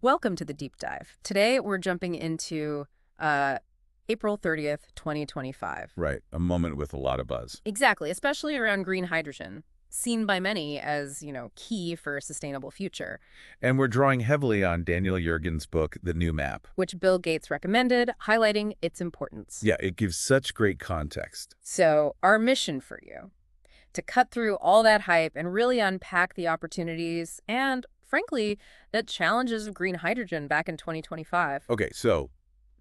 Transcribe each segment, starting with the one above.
Welcome to the deep dive. Today we're jumping into April 30th, 2025. Right, a moment with a lot of buzz. Exactly, especially around green hydrogen, seen by many as, key for a sustainable future, And we're drawing heavily on Daniel Yergin's book, The New Map. which Bill Gates recommended, highlighting its importance. Yeah, it gives such great context. So, our mission for you, to cut through all that hype and really unpack the opportunities and, frankly, the challenges of green hydrogen back in 2025. Okay, so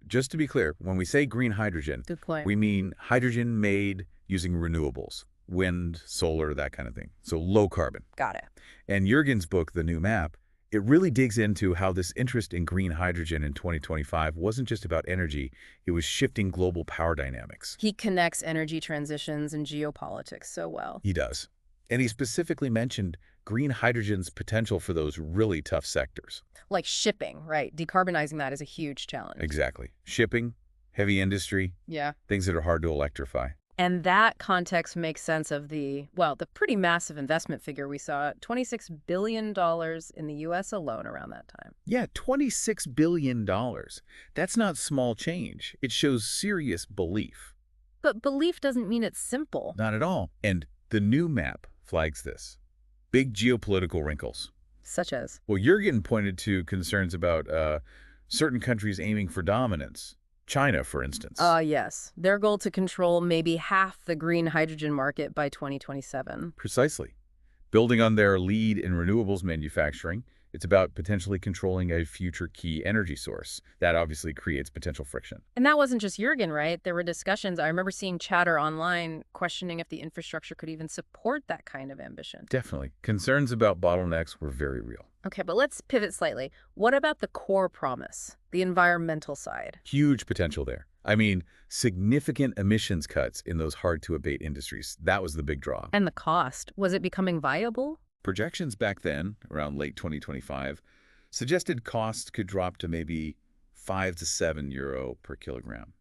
just to be clear, when we say green hydrogen, Good point. we mean hydrogen made using renewables, wind, solar, that kind of thing. So low carbon. Got it. And Yergin's book, The New Map, it really digs into how this interest in green hydrogen in 2025 wasn't just about energy, it was shifting global power dynamics. He connects energy transitions and geopolitics so well. He does. And he specifically mentioned green hydrogen's potential for those really tough sectors. Like shipping, right? Decarbonizing that is a huge challenge. Exactly. Shipping, heavy industry, Yeah. things that are hard to electrify. And that context makes sense of the pretty massive investment figure we saw, $26 billion in the U.S. alone around that time. Yeah, $26 billion. That's not small change. It shows serious belief. But belief doesn't mean it's simple. Not at all. And the new map flags this. Big geopolitical wrinkles. Such as? Well, Yergin pointed to concerns about certain countries aiming for dominance. China, for instance. Yes. Their goal to control maybe half the green hydrogen market by 2027. Precisely. Building on their lead in renewables manufacturing, it's about potentially controlling a future key energy source. That obviously creates potential friction. And that wasn't just Yergin, right? There were discussions. I remember seeing chatter online questioning if the infrastructure could even support that kind of ambition. Definitely. Concerns about bottlenecks were very real. Okay, but let's pivot slightly. What about the core promise, the environmental side? Huge potential there. I mean, significant emissions cuts in those hard-to-abate industries. That was the big draw. And the cost, was it becoming viable? Projections back then, around late 2025, suggested costs could drop to maybe €5 to €7 per kilogram,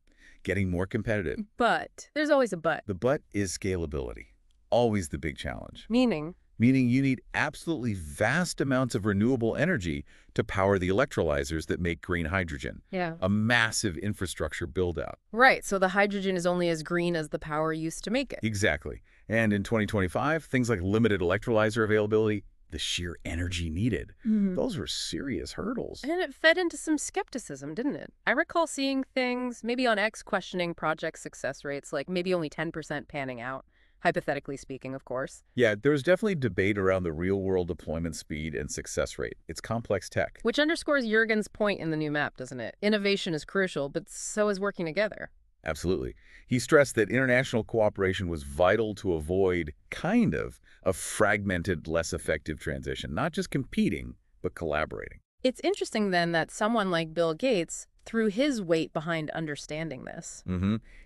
getting more competitive. But there's always a but. The but is scalability, always the big challenge. Meaning Meaning you need absolutely vast amounts of renewable energy to power the electrolyzers that make green hydrogen. Yeah. A massive infrastructure build-out. Right, so the hydrogen is only as green as the power used to make it. Exactly. And in 2025, things like limited electrolyzer availability, the sheer energy needed, those were serious hurdles. And it fed into some skepticism, didn't it? I recall seeing things, maybe on X, questioning project success rates, like maybe only 10% panning out. Hypothetically speaking, of course. Yeah, there's definitely debate around the real-world deployment speed and success rate. It's complex tech. Which underscores Yergin's point in the new map, doesn't it? Innovation is crucial, but so is working together. Absolutely. He stressed that international cooperation was vital to avoid a fragmented, less effective transition, not just competing, but collaborating. It's interesting, then, that someone like Bill Gates threw his weight behind understanding this.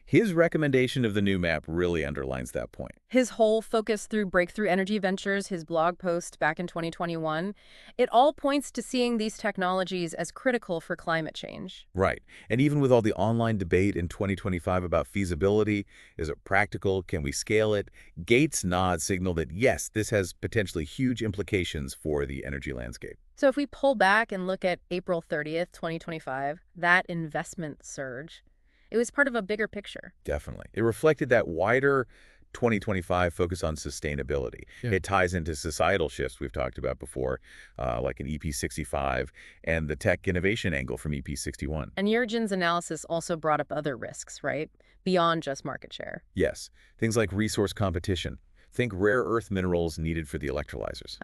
His recommendation of the new map really underlines that point. His whole focus through Breakthrough Energy Ventures, his blog post back in 2021, it all points to seeing these technologies as critical for climate change. Right. And even with all the online debate in 2025 about feasibility, is it practical, can we scale it, Gates' nod signal that yes, this has potentially huge implications for the energy landscape. So if we pull back and look at April 30th, 2025, that investment surge, it was part of a bigger picture. Definitely. It reflected that wider 2025 focus on sustainability. Yeah. It ties into societal shifts we've talked about before, like an EP65, and the tech innovation angle from EP61. And Yergin's analysis also brought up other risks, right? Beyond just market share. Yes, things like resource competition. Think rare earth minerals needed for the electrolyzers.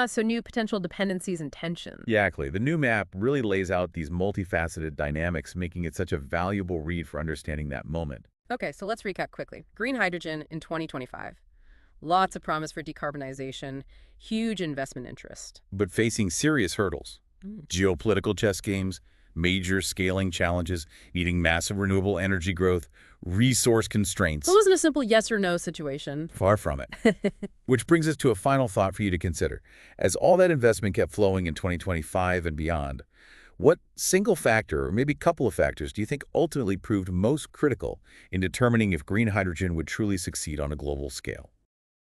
So new potential dependencies and tensions. Exactly. The new map really lays out these multifaceted dynamics, making it such a valuable read for understanding that moment. Okay, so let's recap quickly. Green hydrogen in 2025. Lots of promise for decarbonization, huge investment interest. But facing serious hurdles. Geopolitical chess games, major scaling challenges, needing massive renewable energy growth, resource constraints. So it wasn't a simple yes or no situation. Far from it. Which brings us to a final thought for you to consider. As all that investment kept flowing in 2025 and beyond, what single factor, or maybe couple of factors, do you think ultimately proved most critical in determining if green hydrogen would truly succeed on a global scale?